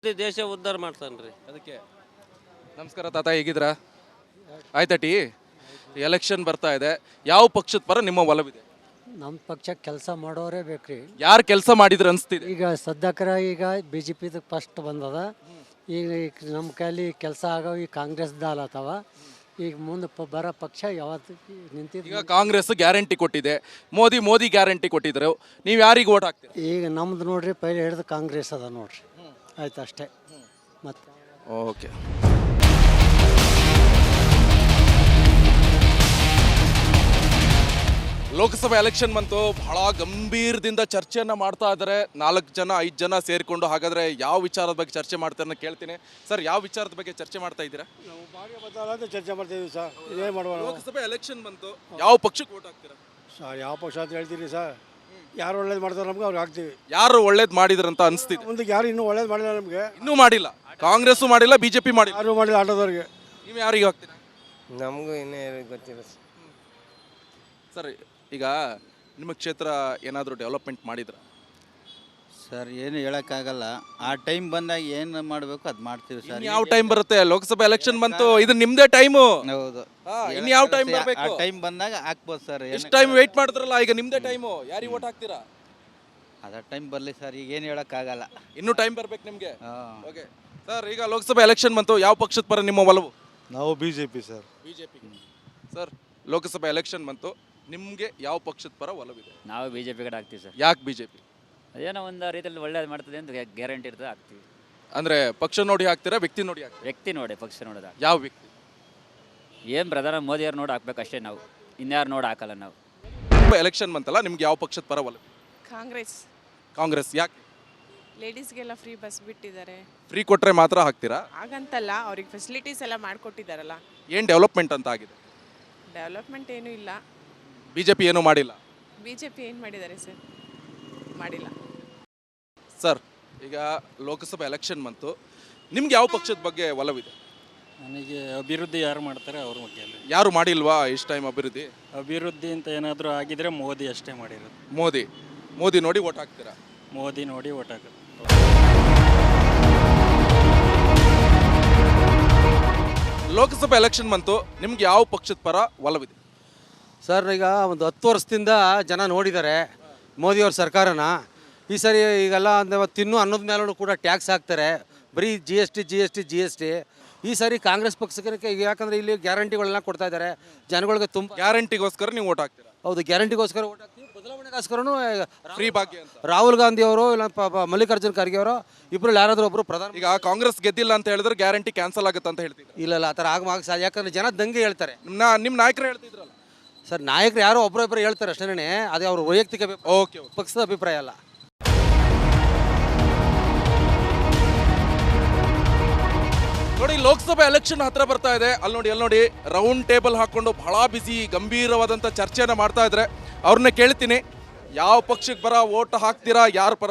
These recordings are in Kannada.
ದೇಶ ಉದ್ಧಾರ ಮಾಡ್ತಾನ್ರಿ. ಅದಕ್ಕೆ ನಮಸ್ಕಾರ ತಾತ, ಹೇಗಿದ್ದೀರಾ? ಆಯ್ತಾ ಟೀ? ಎಲೆಕ್ಷನ್ ಬರ್ತಾ ಇದೆ, ಯಾವ ಪಕ್ಷದ ಪರ ನಿಮ್ಮ ಒಲವಿದೆ? ನಮ್ಮ ಪಕ್ಷ ಕೆಲಸ ಮಾಡೋರೇ ಬೇಕ್ರಿ. ಯಾರು ಕೆಲಸ ಮಾಡಿದ್ರು ಅನಿಸ್ತಿದೆ? ಈಗ ಸದ್ಯಕ್ಕರ ಈಗ ಬಿ ಜೆ ಪಿದು ಫಸ್ಟ್ ಬಂದದ. ಈಗ ನಮ್ಮ ಕೈಲಿ ಕೆಲಸ ಆಗೋ ಈ ಕಾಂಗ್ರೆಸ್ ದಾಲತ್ತವ. ಈಗ ಮುಂದೆ ಬರೋ ಪಕ್ಷ ಯಾವತ್ತು ನಿಂತಿದ್ದು. ಈಗ ಕಾಂಗ್ರೆಸ್ ಗ್ಯಾರಂಟಿ ಕೊಟ್ಟಿದೆ, ಮೋದಿ ಗ್ಯಾರಂಟಿ ಕೊಟ್ಟಿದ್ರು, ನೀವು ಯಾರಿಗೆ ಓಟ್ ಹಾಕ್ತೀರಿ? ಈಗ ನಮ್ದು ನೋಡ್ರಿ ಪೈಲೆ ಹಿಡಿದು ಕಾಂಗ್ರೆಸ್ ಅದ ನೋಡ್ರಿ. ಆಯ್ತು ಅಷ್ಟೇ. ಮತ್ತೆ ಓಕೆ, ಲೋಕಸಭಾ ಎಲೆಕ್ಷನ್ ಬಂತು, ಬಹಳ ಗಂಭೀರದಿಂದ ಚರ್ಚೆಯನ್ನು ಮಾಡ್ತಾ ಇದ್ದಾರೆ 4 ಜನ 5 ಜನ ಸೇರಿಕೊಂಡು. ಹಾಗಾದ್ರೆ ಯಾವ ವಿಚಾರದ ಬಗ್ಗೆ ಚರ್ಚೆ ಮಾಡ್ತಾರೆ ಅಂತ ಕೇಳ್ತೀನಿ. ಸರ್, ಯಾವ ವಿಚಾರದ ಬಗ್ಗೆ ಚರ್ಚೆ ಮಾಡ್ತಾ ಇದ್ದೀರಾ? ನಾವು ಭಾಗ್ಯ ಬದಲಾದ ಚರ್ಚೆ ಮಾಡ್ತೀವಿ ಸರ್. ಇದೇ ಮಾಡುವ ಲೋಕಸಭಾ ಎಲೆಕ್ಷನ್ ಬಂತು, ಯಾವ ಪಕ್ಷಕ್ಕೆ ಓಟ್ ಹಾಕ್ತೀರಾ? ಸರ್ ಯಾವ ಪಕ್ಷ ಅಂತ ಹೇಳ್ತೀರಿ ಸರ್? ಯಾರು ಒಳ್ಳೇದು ಮಾಡ್ತಾರೆ ನಮ್ಗೆ ಅವ್ರಿಗೆ ಹಾಕ್ತೀವಿ. ಯಾರು ಒಳ್ಳೇದು ಮಾಡಿದ್ರಂತ ಅನಿಸ್ತಿದೆ? ಮುಂದಕ್ಕೆ ಯಾರು ಇನ್ನೂ ಒಳ್ಳೇದು ಮಾಡಿಲ್ಲ ನಮಗೆ. ಇನ್ನೂ ಮಾಡಿಲ್ಲ, ಕಾಂಗ್ರೆಸ್ಸು ಮಾಡಿಲ್ಲ, ಬಿಜೆಪಿ ಮಾಡಿಲ್ಲ. ಯಾರು ಮಾಡಿಲ್ಲ ಆಟೋದವ್ರಿಗೆ. ನೀವು ಯಾರಿಗೆ ಹಾಕ್ತೀರಾ? ನಮಗೂ ಇನ್ನೇ ಗೊತ್ತಿಲ್ಲ ಸರ್, ಈಗ ನಿಮ್ಮ ಕ್ಷೇತ್ರ ಏನಾದರೂ ಡೆವಲಪ್ಮೆಂಟ್ ಮಾಡಿದ್ರ? ಸರ್ ಏನು ಹೇಳೋಕ್ಕಾಗಲ್ಲ. ಆ ಟೈಮ್ ಬಂದಾಗ ಏನು ಮಾಡಬೇಕು ಅದು ಮಾಡ್ತೀವಿ ಸರ್. ಯಾವ ಟೈಮ್ ಬರುತ್ತೆ? ಲೋಕಸಭಾ ಎಲೆಕ್ಷನ್ ಬಂತು, ಇದು ನಿಮ್ದೇ ಟೈಮು. ಹೌದು, ಇನ್ನು ಯಾವ ಟೈಮ್ ಆ ಬರಬೇಕು? ಟೈಮ್ ಬಂದಾಗ ಹಾಕ್ಬೋದು ಸರ್. ಎಷ್ಟು ಟೈಮ್ ವೇಟ್ ಮಾಡಿದ್ರಲ್ಲ, ಈಗ ನಿಮ್ದೇ ಟೈಮು. ಯಾರಿಗೆ ಓಟ್ ಹಾಕ್ತೀರಾ? ಅದ ಟೈಮ್ ಬರಲಿ ಸರ್, ಈಗ ಏನು ಹೇಳೋಕ್ಕಾಗಲ್ಲ. ಇನ್ನೂ ಟೈಮ್ ಬರ್ಬೇಕು ನಿಮಗೆ. ಹಾಂ, ಓಕೆ ಸರ್, ಈಗ ಲೋಕಸಭಾ ಎಲೆಕ್ಷನ್ ಬಂತು, ಯಾವ ಪಕ್ಷದ ಪರ ನಿಮ್ಮ ಒಲವು? ನಾವು BJP sir. BJP. Sir, Lok Sabha election ಬಂತು, ನಿಮಗೆ ಯಾವ ಪಕ್ಷದ ಪರ ಒಲವಿದೆ? ನಾವು ಬಿ ಜೆ ಪಿ ಕಡೆ ಆಗ್ತೀವಿ ಸರ್. ಯಾಕೆ ಬಿಜೆಪಿ? ಏನೋ ಒಂದು ರೀತಿಯಲ್ಲಿ ಒಳ್ಳೇದು ಮಾಡ್ತದೆ ಅಂತ ಗ್ಯಾರಂಟಿ ಇರ್ತದೆ, ಆಗ್ತೀವಿ. ಅಂದ್ರೆ ಪಕ್ಷ ನೋಡಿ ಹಾಕ್ತೀರಾ, ವ್ಯಕ್ತಿ ನೋಡಿ ಹಾಕ್ತೀರಾ? ವ್ಯಕ್ತಿ ನೋಡಿ, ಪಕ್ಷ ನೋಡೋದು. ಯಾವ ವ್ಯಕ್ತಿ? ಏನು ಪ್ರಧಾನ ಮೋದಿಯವ್ರು ನೋಡಿ ಹಾಕ್ಬೇಕು ಅಷ್ಟೇ ನಾವು, ಇನ್ಯಾರು ನೋಡಿ ಹಾಕಲ್ಲ ನಾವು. ಎಲೆಕ್ಷನ್ ಬಂತಲ್ಲ, ನಿಮ್ಗೆ ಯಾವ ಪಕ್ಷದ ಪರ ಒಲವು? ಕಾಂಗ್ರೆಸ್. ಕಾಂಗ್ರೆಸ್. ಯಾಕೆ? ಲೇಡೀಸ್ಗೆಲ್ಲ ಫ್ರೀ ಬಸ್ ಬಿಟ್ಟಿದ್ದಾರೆ. ಫ್ರೀ ಕೊಟ್ರೆ ಮಾತ್ರ ಹಾಕ್ತೀರಾ? ಹಾಗಂತಲ್ಲ, ಅವ್ರಿಗೆ ಫೆಸಿಲಿಟೀಸ್ ಎಲ್ಲ ಮಾಡಿಕೊಟ್ಟಿದ್ದಾರಲ್ಲ. ಏನು ಡೆವಲಪ್ಮೆಂಟ್ ಅಂತ ಆಗಿದೆ? ಡೆವಲಪ್ಮೆಂಟ್ ಏನೂ ಇಲ್ಲ. ಬಿಜೆಪಿ ಏನೂ ಮಾಡಿಲ್ಲ. BJP ಏನು ಮಾಡಿದ್ದಾರೆ ಸರ್? ಮಾಡಿಲ್ಲ. ಸರ್, ಈಗ ಲೋಕಸಭಾ ಎಲೆಕ್ಷನ್ ಬಂತು, ನಿಮ್ಗೆ ಯಾವ ಪಕ್ಷದ ಬಗ್ಗೆ ಒಲವಿದೆ? ನನಗೆ ಅಭಿವೃದ್ಧಿ ಯಾರು ಮಾಡ್ತಾರೆ ಅವ್ರ ಬಗ್ಗೆ. ಯಾರು ಮಾಡಿಲ್ವಾ ಇಷ್ಟು ಟೈಮ್ ಅಭಿವೃದ್ಧಿ? ಅಭಿವೃದ್ಧಿ ಅಂತ ಏನಾದರೂ ಆಗಿದ್ರೆ ಮೋದಿ ಅಷ್ಟೇ ಮಾಡಿರೋದು. ಮೋದಿ ನೋಡಿ ಓಟ್ ಹಾಕ್ತೀರಾ? ಮೋದಿ ನೋಡಿ ಓಟ್ ಹಾಕೋದು. ಲೋಕಸಭಾ ಎಲೆಕ್ಷನ್ ಬಂತು, ನಿಮ್ಗೆ ಯಾವ ಪಕ್ಷದ ಪರ ಒಲವಿದೆ? ಸರ್, ಈಗ ಒಂದು 10 ವರ್ಷದಿಂದ ಜನ ನೋಡಿದ್ದಾರೆ ಮೋದಿಯವ್ರ ಸರ್ಕಾರನ. ಈ ಸರಿ ಈಗೆಲ್ಲ ಅಂದರೆ ತಿನ್ನು ಅನ್ನೋದ ಮೇಲೂ ಕೂಡ ಟ್ಯಾಕ್ಸ್ ಹಾಕ್ತಾರೆ, ಬರೀ GST. ಈ ಸಾರಿ ಕಾಂಗ್ರೆಸ್ ಪಕ್ಷಕ್ಕೆ ಯಾಕಂದರೆ ಇಲ್ಲಿ ಗ್ಯಾರಂಟಿಗಳನ್ನ ಕೊಡ್ತಾ ಇದ್ದಾರೆ ಜನಗಳಿಗೆ. ತುಂಬ ಗ್ಯಾರಂಟಿಗೋಸ್ಕರ ನೀವು ಓಟ್ ಹಾಕ್ತೀರಾ? ಹೌದು, ಗ್ಯಾರಂಟಿಗೋಸ್ಕರ ಓಟ್ ಹಾಕ್ತೀವಿ. ಬದಲಾವಣೆಗೋಸ್ಕರನೂ ಫ್ರೀ ಭಾಗ್ಯ ಅಂತ ರಾಹುಲ್ ಗಾಂಧಿ ಅವರು ಇಲ್ಲ ಮಲ್ಲಿಕಾರ್ಜುನ್ ಖರ್ಗೆ ಅವರು ಇಬ್ಬರಲ್ಲಿ ಯಾರಾದರೂ ಒಬ್ಬರು ಪ್ರಧಾನ. ಈಗ ಕಾಂಗ್ರೆಸ್ ಗೆದ್ದಿಲ್ಲ ಅಂತ ಹೇಳಿದ್ರೆ ಗ್ಯಾರಂಟಿ ಕ್ಯಾನ್ಸಲ್ ಆಗುತ್ತೆ ಅಂತ ಹೇಳ್ತಿದ್ರು. ಇಲ್ಲ ಆ ಥರ ಆಗ ಯಾಕಂದರೆ ಜನ ದಂಗೆ ಹೇಳ್ತಾರೆ. ನಿಮ್ಮ ನಾಯಕರು ಹೇಳ್ತಿದ್ರಲ್ಲ ಸರ್, ನಾಯಕರು ಯಾರೋ ಒಬ್ಬರೊಬ್ಬರು ಹೇಳ್ತಾರೆ ಅಷ್ಟೇ, ಅದೇ ಅವ್ರ ವೈಯಕ್ತಿಕ ಓಕೆ, ಪಕ್ಷದ ಅಭಿಪ್ರಾಯ ಅಲ್ಲ. ನೋಡಿ, ಲೋಕಸಭಾ ಎಲೆಕ್ಷನ್ ಹತ್ರ ಬರ್ತಾ ಇದೆ. ಅಲ್ಲಿ ನೋಡಿ ರೌಂಡ್ ಟೇಬಲ್ ಹಾಕೊಂಡು ಬಹಳ ಬಿಸಿ ಗಂಭೀರವಾದಂಥ ಚರ್ಚೆನ ಮಾಡ್ತಾ ಇದ್ರೆ, ಅವ್ರನ್ನ ಕೇಳ್ತೀನಿ, ಯಾವ ಪಕ್ಷಕ್ಕೆ ಬರ ಓಟ್ ಹಾಕ್ತೀರಾ, ಯಾರ ಪರ?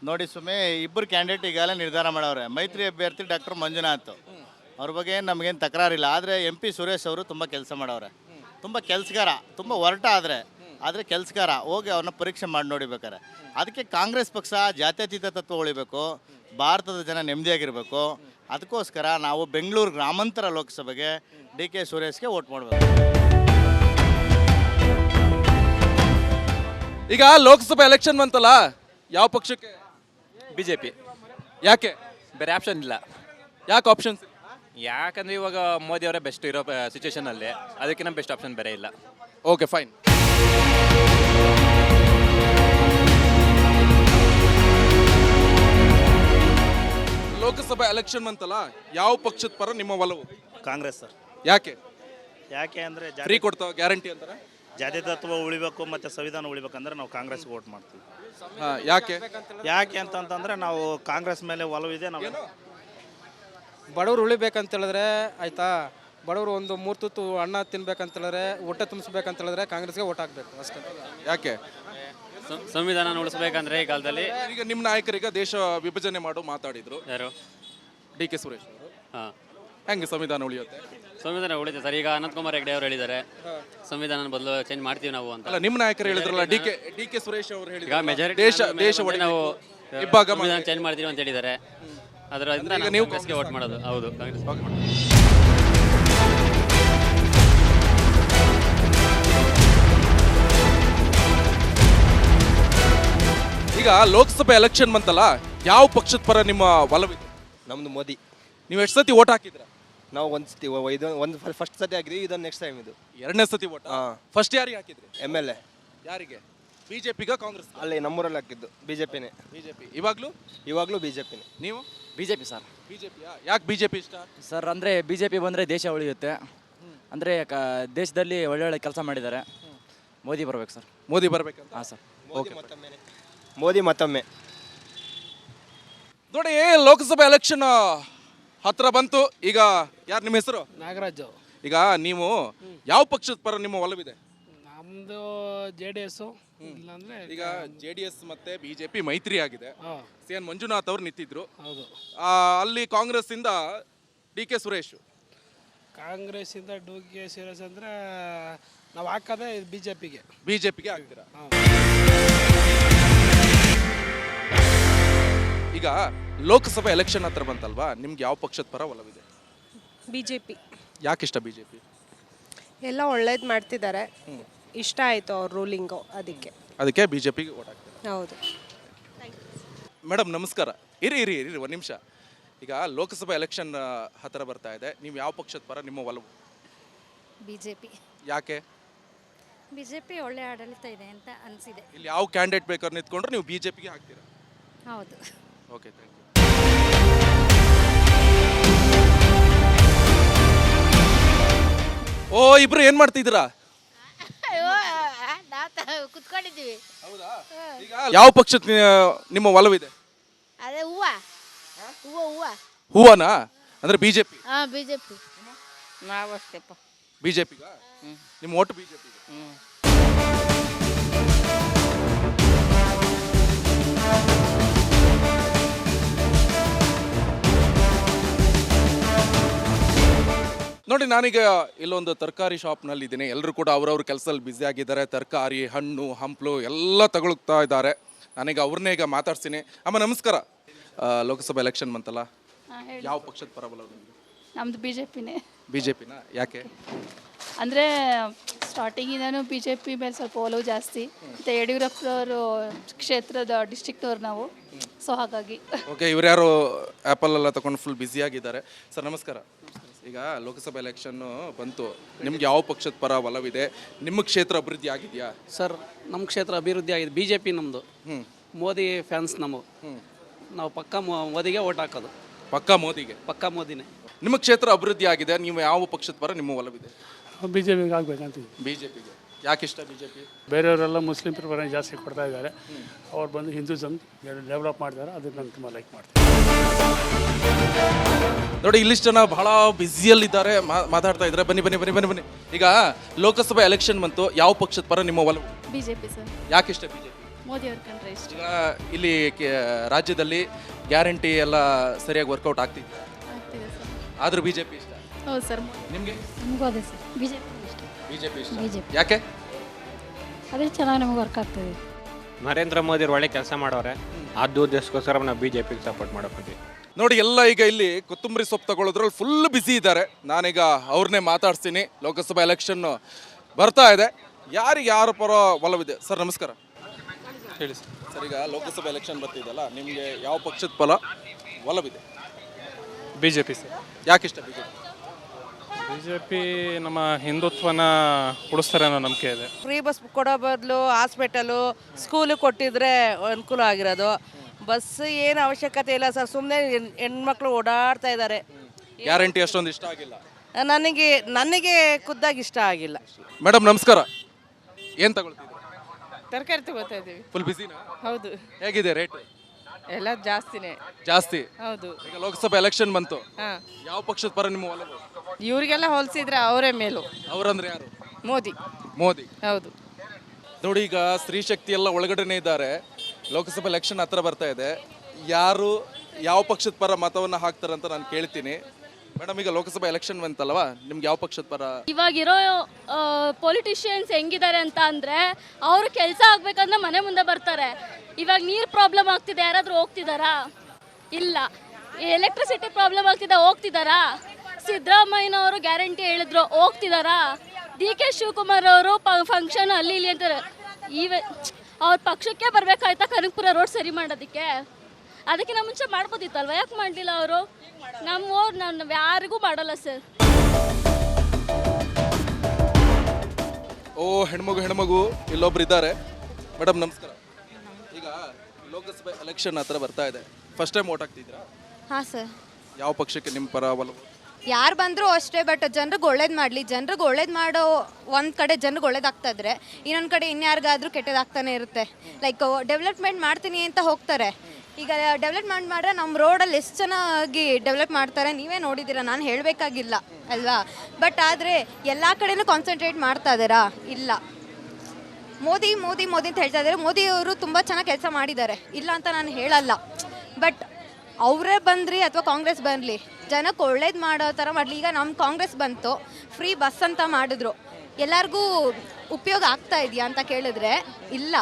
ನೋಡಿ ಸುಮ್ಮನೆ ಇಬ್ಬರು ಕ್ಯಾಂಡಿಡೇಟ್ ಈಗಾಗಲೇ ನಿರ್ಧಾರ ಮಾಡವ್ರೆ. ಮೈತ್ರಿ ಅಭ್ಯರ್ಥಿ ಡಾಕ್ಟರ್ ಮಂಜುನಾಥ್ ಅವ್ರ ಬಗ್ಗೆ ನಮಗೇನು ತಕರಾರಿಲ್ಲ. ಆದರೆ MP ಸುರೇಶ್ ಅವರು ತುಂಬ ಕೆಲಸ ಮಾಡವ್ರೆ, ತುಂಬ ಕೆಲಸಗಾರ, ತುಂಬ ಹೊರಟ. ಆದರೆ ಕೆಲಸಗಾರ, ಹೋಗಿ ಅವ್ರನ್ನ ಪರೀಕ್ಷೆ ಮಾಡಿ ನೋಡಿಬೇಕಾರೆ. ಅದಕ್ಕೆ ಕಾಂಗ್ರೆಸ್ ಪಕ್ಷ ಜಾತ್ಯತೀತ ತತ್ವ ಉಳಿಬೇಕು, ಭಾರತದ ಜನ ನೆಮ್ಮದಿಯಾಗಿರಬೇಕು. ಅದಕ್ಕೋಸ್ಕರ ನಾವು ಬೆಂಗಳೂರು ಗ್ರಾಮಾಂತರ ಲೋಕಸಭೆಗೆ DK ಸುರೇಶ್ಗೆ ವೋಟ್ ಮಾಡಬೇಕು. ಈಗ ಲೋಕಸಭಾ ಎಲೆಕ್ಷನ್ ಬಂತಲ್ಲ, ಯಾವ ಪಕ್ಷಕ್ಕೆ? BJP. ಯಾಕೆ? ಬೇರೆ ಆಪ್ಷನ್ ಇಲ್ಲ. ಯಾಕೆ ಆಪ್ಷನ್ಸ್? ಯಾಕಂದ್ರೆ ಇವಾಗ ಮೋದಿ ಅವರೇ ಬೆಸ್ಟ್ ಇರೋ ಸಿಚುವೇಶನಲ್ಲಿ, ಅದಕ್ಕಿಂತ ಬೆಸ್ಟ್ ಆಪ್ಷನ್ ಬೇರೆ ಇಲ್ಲ. Okay, fine. ಲೋಕಸಭಾ ಎಲೆಕ್ಷನ್ ಬಂತಲ್ಲ, ಯಾವ ಪಕ್ಷದ ಪರ ನಿಮ್ಮ ಒಲವು? ಕಾಂಗ್ರೆಸ್ ಸರ್. ಯಾಕೆ? ಯಾಕೆ ಅಂದರೆ ಫ್ರೀ ಕೊಡ್ತಾವ ಗ್ಯಾರಂಟಿ ಅಂತಾರೆ. ಜಾತಿ ತತ್ವ ಉಳಿಬೇಕು ಮತ್ತು ಸಂವಿಧಾನ ಉಳಿಬೇಕಂದ್ರೆ ನಾವು ಕಾಂಗ್ರೆಸ್ಗೆ ವೋಟ್ ಮಾಡ್ತೀವಿ. ಯಾಕೆ ಅಂತಂದ್ರೆ ನಾವು ಕಾಂಗ್ರೆಸ್ ಮೇಲೆ ಒಲವಿದೆ. ನಾವು ಬಡವರು ಉಳಿಬೇಕಂತ ಹೇಳಿದ್ರೆ ಆಯ್ತಾ, ಬಡವರು ಒಂದು 3 ತುತ್ತು ಅನ್ನ ತಿನ್ಬೇಕಂತ ಹೇಳಿದ್ರೆ, ಹೊಟ್ಟೆ ತುಂಬಿಸ್ಬೇಕಂತ ಹೇಳಿದ್ರೆ ಕಾಂಗ್ರೆಸ್ಗೆ ಓಟ್ ಹಾಕ್ಬೇಕು ಅಷ್ಟೇ. ಯಾಕೆ? ಸಂವಿಧಾನ ಉಳಿಸ್ಬೇಕಂದ್ರೆ ಈ ಕಾಲದಲ್ಲಿ. ಈಗ ನಿಮ್ಮ ನಾಯಕರಿಗೆ ದೇಶ ವಿಭಜನೆ ಮಾಡು ಮಾತಾಡಿದ್ರು, ಯಾರು? DK ಸುರೇಶ್ ಅವರು. ಹಾಂ, ಹೆಂಗೆ ಸಂವಿಧಾನ ಉಳಿಯುತ್ತೆ? ಸಂವಿಧಾನ ಉಳಿತೆ ಸರ್. ಈಗ ಅನಂತಕುಮಾರ್ ಹೆಗಡೆ ಅವರು ಹೇಳಿದ್ದಾರೆ ಸಂವಿಧಾನ ಬದಲು ಚೇಂಜ್ ಮಾಡ್ತೀವಿ ನಾವು ಅಂತ. ಅಲ್ಲ, ನಿಮ್ಮ ನಾಯಕರು ಹೇಳಿದ್ರಲ್ಲ, DK ಸುರೇಶ್ ಅವರು ಈಗ ಹೇಳಿದ್ರು ಮೆಜಾರಿಟಿ ದೇಶ ನಾವು ಇಬ್ಬಾಗ ಸಂವಿಧಾನ ಚೇಂಜ್ ಮಾಡ್ತೀವಿ ಅಂತ ಹೇಳಿದ್ದಾರೆ. ಅದರಿಂದ ಈಗ ನಾವು ನೀವು ಕಾಂಗ್ರೆಸ್ಗೆ ವೋಟ್ ಮಾಡೋದು. ಹೌದು, ಕಾಂಗ್ರೆಸ್. ಈಗ ಲೋಕಸಭೆ ಎಲೆಕ್ಷನ್ ಬಂತಲ್ಲ, ಯಾವ ಪಕ್ಷದ ಪರ ನಿಮ್ಮ ಒಲವಿದೆ? ನಮ್ಮದು ಮೋದಿ. ನೀವು ಎಷ್ಟು ಸತಿ ಓಟ್ ಹಾಕಿದ್ರ? ನಾವು ಒಂದು ಸತಿ ಒಂದು ಫಸ್ಟ್ ಸತಿ ಹಾಕಿದ್ವಿ, ಇದನ್ನು ನೆಕ್ಸ್ಟ್ ಟೈಮ್ ಇದು ಎರಡನೇ ಸತಿ ಓಟ್. ಫಸ್ಟ್ ಯಾರಿಗೆ ಹಾಕಿದ್ರಿ? MLA. ಯಾರಿಗೆ? ಬಿಜೆಪಿಗ ಕಾಂಗ್ರೆಸ್? ಅಲ್ಲಿ ನಮ್ಮೂರಲ್ಲಿ ಹಾಕಿದ್ದು BJPನೇ. ಬಿಜೆಪಿ. ಇವಾಗ್ಲೂ BJPನೇ. ನೀವು? BJP sir. ಬಿಜೆಪಿಯಾ? ಯಾಕೆ ಬಿಜೆಪಿ ಇಷ್ಟ? ಸರ್ ಅಂದರೆ BJP ಬಂದರೆ ದೇಶ ಉಳಿಯುತ್ತೆ, ಅಂದರೆ ದೇಶದಲ್ಲಿ ಒಳ್ಳೊಳ್ಳೆ ಕೆಲಸ ಮಾಡಿದ್ದಾರೆ. ಮೋದಿ ಬರ್ಬೇಕು ಸರ್. ಮೋದಿ ಬರ್ಬೇಕಂತ? ಹಾಂ ಸರ್. ಮೋದಿ ಮತ್ತೊಮ್ಮೆ. ನೋಡಿ, ಲೋಕಸಭೆ ಎಲೆಕ್ಷನ್ ಹತ್ರ ಬಂತು. ಈಗ ಯಾರು ನಿಮ್ಮ ಹೆಸರು? ನಾಗರಾಜು. ಈಗ ನೀವು ಯಾವ ಪಕ್ಷದ ಪರ ನಿಮ್ಮ ಒಲವಿದೆ? ನಮ್ಮದು JDS. ಇಲ್ಲಾಂದರೆ ಈಗ JDS ಮತ್ತೆ ಬಿಜೆಪಿ ಮೈತ್ರಿ ಆಗಿದೆ. CN ಮಂಜುನಾಥ್ ಅವರು ನಿಂತಿದ್ರು. ಹೌದು. ಅಲ್ಲಿ ಕಾಂಗ್ರೆಸ್ ಇಂದ DK ಸುರೇಶ್. ಕಾಂಗ್ರೆಸ್ಸಿಂದ DK ಸುರೇಶ್ ಅಂದರೆ ನಾವು ಹಾಕೋದೇ ಬಿಜೆಪಿಗೆ ಆಗ್ತೀರಾ? ಈಗ ಲೋಕಸಭೆ ಎಲೆಕ್ಷನ್ ಹತ್ರ ಬಂತಲ್ವಾ, ನಿಮ್ಗೆ ಯಾವ ಪಕ್ಷದ ಪರ ಒಲವಿದೆ? BJP. ಯಾಕಿಷ್ಟ ಬಿಜೆಪಿ? ಎಲ್ಲ ಒಳ್ಳೇದು ಮಾಡ್ತಿದ್ದಾರೆ, ಇಷ್ಟ ಆಯಿತು ಅವ್ರ ರೂಲಿಂಗು, ಅದಕ್ಕೆ ಬಿಜೆಪಿಗೆ ಓಟ್ ಹಾಕ್ತೀರಾ? ಹೌದು. ಮೇಡಮ್ ನಮಸ್ಕಾರ. ಇರಿ ಒಂದು ನಿಮಿಷ. ಈಗ ಲೋಕಸಭೆ ಎಲೆಕ್ಷನ್ ಹತ್ರ ಬರ್ತಾ ಇದೆ, ನೀವು ಯಾವ ಪಕ್ಷದ ಪರ ನಿಮ್ಮ ಒಲವು? BJP. ಯಾಕೆ? BJP ಒಳ್ಳೆ ಆಡಳಿತ ಇದೆ ಅಂತ ಅನಿಸಿದೆ. ಇಲ್ಲಿ ಯಾವ ಕ್ಯಾಂಡಿಡೇಟ್ ಬೇಕಾದ್ರೆ ನಿಂತ್ಕೊಂಡ್ರೆ ನೀವು ಬಿಜೆಪಿಗೆ ಹಾಕ್ತೀರಾ? ಹೌದು. Okay, thank you. ಓ, ಇಬ್ರು ಏನ್ ಮಾಡ್ತಿದ್ದೀರಾ? ಕುತ್ಕೊಂಡಿದ್ದೀವಿ. ಹೌದಾ? ಈಗ ಯಾವ ಪಕ್ಷದ ನಿಮ್ಮ ಒಲವಿದೆ? ಅದೇ ಹೂವನಾ? ಅಂದ್ರೆ ಬಿಜೆಪಿ? BJP. ನಾವು ಅಷ್ಟೇಪ್ಪ. ಬಿಜೆಪಿಗ? ನಿಮ್ಮ ಓಟು ಬಿಜೆಪಿಗೆ? ನೋಡಿ, ನಾನೀಗ ಇಲ್ಲೊಂದು ತರಕಾರಿ ಶಾಪ್ನಲ್ಲಿ ಇದ್ದೀನಿ. ಎಲ್ಲರೂ ಕೂಡ ಅವ್ರವ್ರ ಕೆಲಸದಲ್ಲಿ ಬ್ಯುಸಿ ಆಗಿದ್ದಾರೆ. ತರಕಾರಿ, ಹಣ್ಣು, ಹಂಪಲು ಎಲ್ಲ ತಗೊಳ್ತಾ ಇದ್ದಾರೆ. ನಾನೀಗ ಅವ್ರನ್ನೇ ಈಗ ಮಾತಾಡ್ತೀನಿ. ಅಮ್ಮ ನಮಸ್ಕಾರ. ಲೋಕಸಭಾ ಎಲೆಕ್ಷನ್ ಬಂತಲ್ಲ, ಯಾವ ಪಕ್ಷದ ಪರ ಒಲವು ನಿಮಗೆ? ನಮ್ಮದು BJPನೇ. ಬಿಜೆಪಿನ? ಯಾಕೆ? ಅಂದರೆ ಸ್ಟಾರ್ಟಿಂಗಿಂದನೂ BJP ಮೇಲೆ ಸ್ವಲ್ಪ ಒಲವು ಜಾಸ್ತಿ. ಮತ್ತು ಯಡಿಯೂರಪ್ಪನವರು ಕ್ಷೇತ್ರದ ಡಿಸ್ಟ್ರಿಕ್ಟವ್ರು ನಾವು, ಸೊ ಹಾಗಾಗಿ. ಓಕೆ, ಇವ್ರ್ಯಾರು ಆ್ಯಪಲ್ ಎಲ್ಲ ತಗೊಂಡು ಫುಲ್ ಬ್ಯುಸಿ ಆಗಿದ್ದಾರೆ. ಸರ್ ನಮಸ್ಕಾರ. ಈಗ ಲೋಕಸಭಾ ಎಲೆಕ್ಷನ್ ಬಂತು, ನಿಮ್ಗೆ ಯಾವ ಪಕ್ಷದ ಪರ ಒಲವಿದೆ? ನಿಮ್ಮ ಕ್ಷೇತ್ರ ಅಭಿವೃದ್ಧಿ ಆಗಿದೆಯಾ? ಸರ್, ನಮ್ಮ ಕ್ಷೇತ್ರ ಅಭಿವೃದ್ಧಿ ಆಗಿದೆ. BJP ನಮ್ಮದು. ಮೋದಿ ಫ್ಯಾನ್ಸ್ ನಾವು. ನಾವು ಪಕ್ಕ ಮೋದಿಗೆ ಓಟ್ ಹಾಕೋದು. ಪಕ್ಕ ಮೋದಿಗೆ? ಪಕ್ಕ ಮೋದಿನೇ. ನಿಮ್ಮ ಕ್ಷೇತ್ರ ಅಭಿವೃದ್ಧಿ ಆಗಿದೆ, ನೀವು ಯಾವ ಪಕ್ಷದ ಪರ ನಿಮ್ಮ ಒಲವಿದೆ? BJPಗೆ ಆಗ್ಬೇಕಂತೀವಿ. ಬಿಜೆಪಿಗೆ? ಯಾಕಿಷ್ಟ ಬಿಜೆಪಿ? ಬೇರೆಯವರೆಲ್ಲ ಮುಸ್ಲಿಂ ಪ್ರಿಫರೆನ್ಸ್ ಜಾಸ್ತಿ ಕೊಡ್ತಾ ಇದ್ದಾರೆ. ಅವ್ರು ಬಂದು ಹಿಂದೂಸಮ್ ಡೆವಲಪ್ ಮಾಡ್ತಾರೆ, ಅದಕ್ಕೆ ನಾನು ತುಂಬ ಲೈಕ್ ಮಾಡ್ತೀನಿ. ನೋಡಿ, ಇಲ್ಲಿಷ್ಟು ಜನ ಬಹಳ ಬ್ಯುಸಿಯಲ್ಲಿದ್ದಾರೆ, ಮಾತಾಡ್ತಾ ಇದ್ದಾರೆ. ಬನ್ನಿ. ಈಗ ಲೋಕಸಭಾ ಎಲೆಕ್ಷನ್ ಬಂತು, ಯಾವ ಪಕ್ಷದ ಪರ ನಿಮ್ಮ ಒಲವು? BJP sir. ಯಾಕಿಷ್ಟ ಬಿಜೆಪಿ? ಮೋದಿ ಅವ್ರ ಕಂಡ್ರೆ ಇಷ್ಟ. ಈಗ ಇಲ್ಲಿ ರಾಜ್ಯದಲ್ಲಿ ಗ್ಯಾರಂಟಿ ಎಲ್ಲ ಸರಿಯಾಗಿ ವರ್ಕೌಟ್ ಆಗ್ತಿದೆ ಸರ್. ಆದ್ರೂ ಬಿಜೆಪಿ ಇಷ್ಟ? ಹೌದು ಸರ್. ನಿಮಗೆ? ನಮಗೂ ಅದೇ ಸರ್, BJP ಇಷ್ಟ. ಬಿಜೆಪಿ ಇಷ್ಟ? BJP. ಯಾಕೆ? ಅದೇ ಚೆನ್ನಾಗಿ ನಮಗೆ ವರ್ಕ್ ಆಗ್ತದೆ. ನರೇಂದ್ರ ಮೋದಿ ಅವ್ರು ಒಳ್ಳೆ ಕೆಲಸ ಮಾಡೋರೆ, ಅದು ಉದ್ದೇಶಕ್ಕೋಸ್ಕರ ನಾವು BJPಗೆ ಸಪೋರ್ಟ್ ಮಾಡೋಕ್ಕಿದ್ದೀವಿ. ನೋಡಿ, ಎಲ್ಲ ಈಗ ಇಲ್ಲಿ ಕೊತ್ತಂಬರಿ ಸೊಪ್ಪು ತಗೊಳ್ಳೋದ್ರಲ್ಲಿ ಫುಲ್ ಬ್ಯುಸಿ ಇದ್ದಾರೆ. ನಾನೀಗ ಅವ್ರನ್ನೇ ಮಾತಾಡ್ತೀನಿ. ಲೋಕಸಭಾ ಎಲೆಕ್ಷನ್ ಬರ್ತಾ ಇದೆ, ಯಾರ ಪರ ಒಲವಿದೆ? ಸರ್ ನಮಸ್ಕಾರ. ಹೇಳಿ ಸರ್. ಸರ್, ಈಗ ಲೋಕಸಭಾ ಎಲೆಕ್ಷನ್ ಬರ್ತಿದೆಯಲ್ಲ, ನಿಮಗೆ ಯಾವ ಪಕ್ಷದ ಫಲ ಒಲವಿದೆ? BJP sir. ಯಾಕಿಷ್ಟ ಬಿಜೆಪಿ? BJP ನಮ್ಮ ಹಿಂದುತ್ವನ ಉಳಿಸ್ತಾರೆ ಅನ್ನೋ ನಂಬಿಕೆ ಇದೆ. ಫ್ರೀ ಬಸ್ ಕೊಡೋ ಬದಲು ಹಾಸ್ಪಿಟಲು, ಸ್ಕೂಲು ಕೊಟ್ಟಿದ್ರೆ ಅನುಕೂಲ ಆಗಿರೋದು. ಬಸ್ ಏನು ಅವಶ್ಯಕತೆ ಇಲ್ಲ ಸರ್, ಸುಮ್ಮನೆ ಹೆಣ್ಮಕ್ಳು ಓಡಾಡ್ತಾ ಇದ್ದಾರೆ. ಗ್ಯಾರಂಟಿ ಅಷ್ಟೊಂದು ಇಷ್ಟ ಆಗಿಲ್ಲ ನನಗೆ ಖುದ್ದಾಗಿ ಇಷ್ಟ ಆಗಿಲ್ಲ. ಮೇಡಮ್ ನಮಸ್ಕಾರ. ಏನು ತಗೊಳ್ತಿದ್ದೀರಿ? ತರಕಾರಿ ತಗೋತಾ ಇದ್ದೀವಿ. ಫುಲ್ ಬ್ಯುಸಿನಾ? ಹೌದು. ಹೇಗಿದೆ ರೇಟ್? ಎಲ್ಲ ಜಾಸ್ತಿನೇ. ಜಾಸ್ತಿ? ಹೌದು. ಈಗ ಲೋಕಸಭಾ ಎಲೆಕ್ಷನ್ ಬಂತು, ಹಾಂ. ಯಾವ ಪಕ್ಷದ ಪರ ನಿಮ್ಮ ಒಲವು? ಇವ್ರಿಗೆಲ್ಲ ಹೋಲಿಸಿದ್ರೆ ಅವರೇ ಮೇಲು. ಅವರಂದ್ರೆ ಯಾರು? ಮೋದಿ. ಹೌದು. ನೋಡಿ, ಈಗ ಸ್ತ್ರೀ ಶಕ್ತಿ ಎಲ್ಲ ಒಳಗಡೆನೇ ಇದ್ದಾರೆ. ಲೋಕಸಭಾ ಎಲೆಕ್ಷನ್ ಹತ್ರ ಬರ್ತಾ ಇದೆ, ಯಾರು ಯಾವ ಪಕ್ಷದ ಪರ ಮತವನ್ನು ಹಾಕ್ತಾರಂತ ನಾನು ಕೇಳ್ತೀನಿ. ಮೇಡಮ್, ಈಗ ಲೋಕಸಭಾ ಎಲೆಕ್ಷನ್ ಬಂತಲ್ವಾ, ನಿಮ್ಗೆ ಯಾವ ಪಕ್ಷದ ಪರ? ಇವಾಗಿರೋ ಪೊಲಿಟಿಷಿಯನ್ಸ್ ಹೆಂಗಿದ್ದಾರೆ ಅಂತ ಅಂದರೆ, ಅವರು ಕೆಲಸ ಆಗಬೇಕಂದ್ರೆ ಮನೆ ಮುಂದೆ ಬರ್ತಾರೆ. ಇವಾಗ ನೀರು ಪ್ರಾಬ್ಲಮ್ ಆಗ್ತಿದೆ, ಯಾರಾದರೂ ಹೋಗ್ತಿದ್ದಾರಾ? ಇಲ್ಲ. ಎಲೆಕ್ಟ್ರಿಸಿಟಿ ಪ್ರಾಬ್ಲಮ್ ಆಗ್ತಿದೆ, ಹೋಗ್ತಿದ್ದಾರಾ? ಸಿದ್ದರಾಮಯ್ಯನವರು ಗ್ಯಾರಂಟಿ ಹೇಳಿದ್ರು, ಹೋಗ್ತಿದ್ದಾರಾ? ಡಿ ಕೆ ಶಿವಕುಮಾರ್ ಅವರು ಫಂಕ್ಷನ್ ಅಲ್ಲಿ ಇಲ್ಲಿ ಅಂತಾರೆ. ಅವ್ರ ಪಕ್ಷಕ್ಕೆ ಬರಬೇಕಾಯ್ತಾ ಕನಕಪುರ ರೋಡ್ ಸರಿ ಮಾಡೋದಕ್ಕೆ? ಅದಕ್ಕಿಂತ ಮುಂಚೆ ಮಾಡ್ಬೋದಿತ್ತಲ್ವ, ಯಾಕೆ ಮಾಡಲಿಲ್ಲ ಅವರು? ನಾವು ಯಾರಿಗೂ ಮಾಡಲ್ಲ ಸರ್. ಓ ಹೆಣ್ಮಗು ಇಲ್ಲೊಬ್ರು ಇದ್ದಾರೆ. ಮೇಡಮ್ ನಮಸ್ಕಾರ. ಈಗ ಲೋಕಸಭೆ ಎಲೆಕ್ಷನ್ ಹತ್ರ ಬರ್ತಾ ಇದೆ, ಫಸ್ಟ್ ಟೈಮ್ ವೋಟ್ ಹಾಕ್ತಿದ್ದೀರಾ? ಹಾಂ ಸರ್. ಯಾವ ಪಕ್ಷಕ್ಕೆ ನಿಮ್ಮ ಪರ ಒಲವು? ಯಾರು ಬಂದರೂ ಅಷ್ಟೇ, ಬಟ್ ಜನರಿಗೆ ಒಳ್ಳೇದು ಮಾಡಲಿ. ಜನರಿಗೆ ಒಳ್ಳೇದು ಮಾಡೋ ಒಂದು ಕಡೆ ಜನರಿಗೆ ಒಳ್ಳೇದಾಗ್ತಾ ಇದ್ರೆ ಇನ್ನೊಂದು ಕಡೆ ಇನ್ಯಾರಿಗಾದ್ರೂ ಕೆಟ್ಟದಾಗ್ತಾನೆ ಇರುತ್ತೆ. ಲೈಕ್ ಡೆವಲಪ್ಮೆಂಟ್ ಮಾಡ್ತೀನಿ ಅಂತ ಹೋಗ್ತಾರೆ. ಈಗ ಡೆವಲಪ್ಮೆಂಟ್ ಮಾಡಿದ್ರೆ ನಮ್ಮ ರೋಡಲ್ಲಿ ಎಷ್ಟು ಚೆನ್ನಾಗಿ ಡೆವಲಪ್ ಮಾಡ್ತಾರೆ ನೀವೇ ನೋಡಿದ್ದೀರಾ, ನಾನು ಹೇಳಬೇಕಾಗಿಲ್ಲ ಅಲ್ವಾ? ಬಟ್ ಆದರೆ ಎಲ್ಲ ಕಡೆನೂ ಕಾನ್ಸಂಟ್ರೇಟ್ ಮಾಡ್ತಾ ಇದ್ದಾರಾ? ಇಲ್ಲ. ಮೋದಿ ಮೋದಿ ಮೋದಿ ಅಂತ ಹೇಳ್ತಾ ಇದ್ದಾರೆ. ಮೋದಿಯವರು ತುಂಬ ಚೆನ್ನಾಗಿ ಕೆಲಸ ಮಾಡಿದ್ದಾರೆ, ಇಲ್ಲ ಅಂತ ನಾನು ಹೇಳಲ್ಲ. ಬಟ್ ಅವರೇ ಬಂದ್ರಿ ಅಥವಾ ಕಾಂಗ್ರೆಸ್ ಬರಲಿ, ಜನಕ್ಕೆ ಒಳ್ಳೇದು ಮಾಡೋ ಥರ ಮಾಡಲಿ. ಈಗ ನಮ್ಮ ಕಾಂಗ್ರೆಸ್ ಬಂತು, ಫ್ರೀ ಬಸ್ ಅಂತ ಮಾಡಿದ್ರು. ಎಲ್ಲರಿಗೂ ಉಪಯೋಗ ಆಗ್ತಾ ಇದೆಯಾ ಅಂತ ಕೇಳಿದ್ರೆ ಇಲ್ಲ.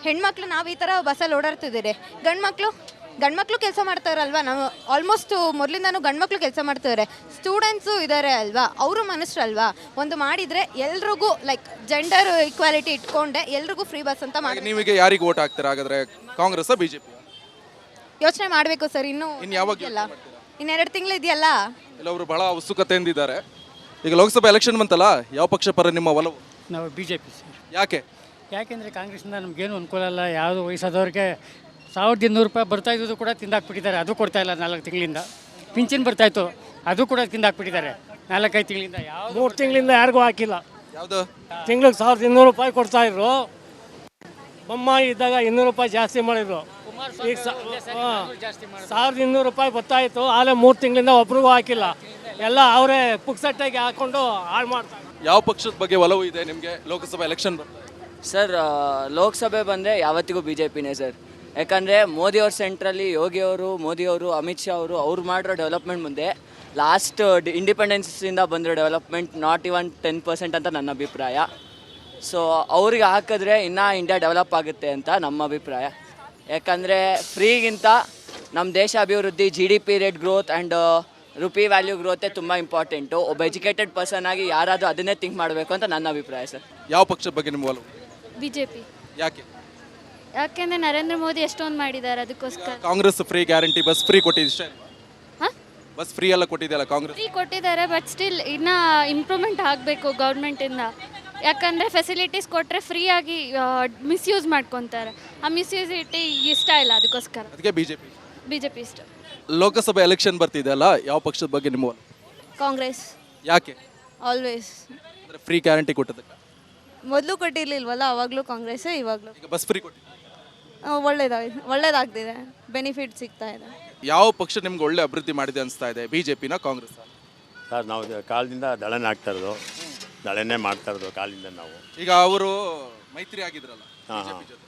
ಹೆಣ್ಮಕ್ಳು ನಾವು ಈ ಥರ ಬಸ್ಸಲ್ಲಿ ಓಡಾಡ್ತಿದ್ದೀರಿ, ಗಂಡ್ಮಕ್ಳು ಕೆಲಸ ಮಾಡ್ತಾರಲ್ವ. ನಾವು ಆಲ್ಮೋಸ್ಟ್ ಮೊದಲಿಂದನೂ ಗಂಡ್ಮಕ್ಳು ಕೆಲಸ ಮಾಡ್ತಿದ್ದಾರೆ, ಸ್ಟೂಡೆಂಟ್ಸು ಇದ್ದಾರೆ ಅಲ್ವಾ, ಅವರು ಮನುಷ್ಯರಲ್ವಾ. ಒಂದು ಮಾಡಿದರೆ ಎಲ್ರಿಗೂ ಲೈಕ್ ಜೆಂಡರ್ ಈಕ್ವಾಲಿಟಿ ಇಟ್ಕೊಂಡೆ ಎಲ್ರಿಗೂ ಫ್ರೀ ಬಸ್ ಅಂತ ಮಾಡಿ. ನಿಮಗೆ ಯಾರಿಗೆ ವೋಟ್ ಹಾಕ್ತೀರಾ ಹಾಗಾದ್ರೆ, ಕಾಂಗ್ರೆಸ್ ಬಿಜೆಪಿ? ಯೋಚನೆ ಮಾಡಬೇಕು ಸರ್, ಇನ್ನೂ ಯಾವಾಗ ಇದೆಯಲ್ಲ, ಇನ್ನೆರಡು ತಿಂಗಳು ಇದೆಯಲ್ಲ. ಕೆಲವರು ಬಹಳ ಉತ್ಸುಕತೆಯಿಂದಿದ್ದಾರೆ. ಈಗ ಲೋಕಸಭಾ ಎಲೆಕ್ಷನ್ ಬಂತಲ್ಲ, ಯಾವ ಪಕ್ಷ ಪರ ನಿಮ್ಮ ಒಲವು? ನಾವು BJP ಸರ್. ಯಾಕೆ? ಯಾಕೆಂದರೆ ಕಾಂಗ್ರೆಸ್ಸಿಂದ ನಮಗೇನು ಅನುಕೂಲ ಇಲ್ಲ. ಯಾವುದು ವಯಸ್ಸಾದವ್ರಿಗೆ 1200 ರೂಪಾಯಿ ಬರ್ತಾ ಇದ್ದು ಕೂಡ ತಿಂದಾಕ್ಬಿಟ್ಟಿದ್ದಾರೆ, ಅದು ಕೊಡ್ತಾ ಇಲ್ಲ 4 ತಿಂಗಳಿಂದ. ಪಿಂಚನ್ ಬರ್ತಾಯಿತ್ತು, ಅದು ಕೂಡ ತಿಂದಾಕ್ಬಿಟ್ಟಿದ್ದಾರೆ 4-5 ತಿಂಗಳಿಂದ. 3 ತಿಂಗಳಿಂದ ಯಾರಿಗೂ ಹಾಕಿಲ್ಲ. ಯಾವುದು? ತಿಂಗಳಿಗೆ 1200 ರೂಪಾಯಿ ಕೊಡ್ತಾ ಇದ್ರು. ಬೊಮ್ಮಾಯಿ ಇದ್ದಾಗ 200 ರೂಪಾಯಿ ಜಾಸ್ತಿ ಮಾಡಿದ್ರು. ಈಗ 1200 ರೂಪಾಯಿ ಬರ್ತಾಯಿತ್ತು, ಆಲೇ 3 ತಿಂಗಳಿಂದ ಒಬ್ರಿಗೂ ಹಾಕಿಲ್ಲ. ಎಲ್ಲ ಅವರೇ ಪುಕ್ಸಟ್ಟಾಗಿ ಹಾಕೊಂಡು ಹಾಳು ಮಾಡ್ತಾರೆ. ಯಾವ ಪಕ್ಷದ ಬಗ್ಗೆ ಒಲವು ಇದೆ ನಿಮಗೆ ಲೋಕಸಭಾ ಎಲೆಕ್ಷನ್? ಸರ್ ಲೋಕಸಭೆ ಬಂದರೆ ಯಾವತ್ತಿಗೂ BJPನೇ ಸರ್. ಯಾಕಂದರೆ ಮೋದಿಯವ್ರ ಸೆಂಟ್ರಲ್ಲಿ ಯೋಗಿಯವರು, ಮೋದಿಯವರು, ಅಮಿತ್ ಶಾ ಅವ್ರು ಮಾಡಿರೋ ಡೆವಲಪ್ಮೆಂಟ್ ಮುಂದೆ ಲಾಸ್ಟ್ ಇಂಡಿಪೆಂಡೆನ್ಸಿಂದ ಬಂದಿರೋ ಡೆವಲಪ್ಮೆಂಟ್ ನಾಟ್ ಇವನ್ 10% ಅಂತ ನನ್ನ ಅಭಿಪ್ರಾಯ. ಸೊ ಅವ್ರಿಗೆ ಹಾಕಿದ್ರೆ ಇನ್ನೂ ಇಂಡಿಯಾ ಡೆವಲಪ್ ಆಗುತ್ತೆ ಅಂತ ನಮ್ಮ ಅಭಿಪ್ರಾಯ. ಯಾಕಂದರೆ ಫ್ರೀಗಿಂತ ನಮ್ಮ ದೇಶ ಅಭಿವೃದ್ಧಿ, GDP rate growth and rupee value ಗ್ರೋತೇ ತುಂಬ ಇಂಪಾರ್ಟೆಂಟು. ಒಬ್ಬ ಎಜುಕೇಟೆಡ್ ಪರ್ಸನ್ ಆಗಿ ಯಾರಾದರೂ ಅದನ್ನೇ ಥಿಂಕ್ ಮಾಡಬೇಕು ಅಂತ ನನ್ನ ಅಭಿಪ್ರಾಯ ಸರ್. ಯಾವ ಪಕ್ಷದ ಬಗ್ಗೆ ನಿಮ್ಮ ಒಲವು? BJP. ಯಾಕೆ? ಯಾಕೆಂದರೆ ನರೇಂದ್ರ ಮೋದಿ ಎಷ್ಟೊಂದು ಮಾಡಿದ್ದಾರೆ, ಅದಕ್ಕೋಸ್ಕರ. Congress free guarantee bus free ಕೊಟ್ಟಿದ್ದು ಇಷ್ಟ? ಬಸ್ ಫ್ರೀ ಎಲ್ಲ ಕೊಟ್ಟಿದೆಯಲ್ಲ ಕಾಂಗ್ರೆಸ್? ಫ್ರೀ ಕೊಟ್ಟಿದ್ದಾರೆ, ಬಟ್ ಸ್ಟಿಲ್ ಇನ್ನೂ ಇಂಪ್ರೂವ್ಮೆಂಟ್ ಆಗಬೇಕು ಗೌರ್ಮೆಂಟಿಂದ. ಯಾಕಂದರೆ ಫೆಸಿಲಿಟೀಸ್ ಕೊಟ್ಟರೆ ಫ್ರೀಯಾಗಿ ಮಿಸ್ಯೂಸ್ ಮಾಡ್ಕೊತಾರೆ. ಆ ಮಿಸ್ಯೂಸಿಟಿ ಇಷ್ಟ ಇಲ್ಲ, ಅದಕ್ಕೋಸ್ಕರ ಅದಕ್ಕೆ BJP ಇಷ್ಟ. ಲೋಕಸಭೆ ಎಲೆಕ್ಷನ್ ಬರ್ತಿದೆಯಲ್ಲ, ಯಾವ ಪಕ್ಷದ ಬಗ್ಗೆ ನಿಮ್ಮ ಒಲವು? ಕಾಂಗ್ರೆಸ್. ಯಾಕೆ? ಆಲ್ವೇಸ್. ಅಂದರೆ ಫ್ರೀ ಗ್ಯಾರಂಟಿ ಕೊಟ್ಟದಕ್ಕೆ? ಮೊದಲು ಕೊಟ್ಟಿರಲಿಲ್ವಲ್ಲ, ಅವಾಗಲೂ ಕಾಂಗ್ರೆಸ್ಸೇ, ಇವಾಗಲೂ. ಈಗ ಬಸ್ ಫ್ರೀ ಕೊಟ್ಟಿದೆ, ಒಳ್ಳೇದಾಗ್ತಿದೆ, ಬೆನಿಫಿಟ್ ಸಿಗ್ತಾ ಇದೆ. ಯಾವ ಪಕ್ಷ ನಿಮ್ಗೆ ಒಳ್ಳೆ ಅಭಿವೃದ್ಧಿ ಮಾಡಿದೆ ಅನಿಸ್ತಾ ಇದೆ, BJPನ ಕಾಂಗ್ರೆಸ್? ಸರ್ ನಾವು ಕಾಲದಿಂದ ದಳನೇ ಆಗ್ತಾ ಇರೋದು, ದಳನೇ ಮಾಡ್ತಾ ಇರೋದು ಕಾಲದಿಂದ ನಾವು. ಈಗ ಅವರು ಮೈತ್ರಿ ಆಗಿದ್ರಲ್ಲ BJP ಜೊತೆ,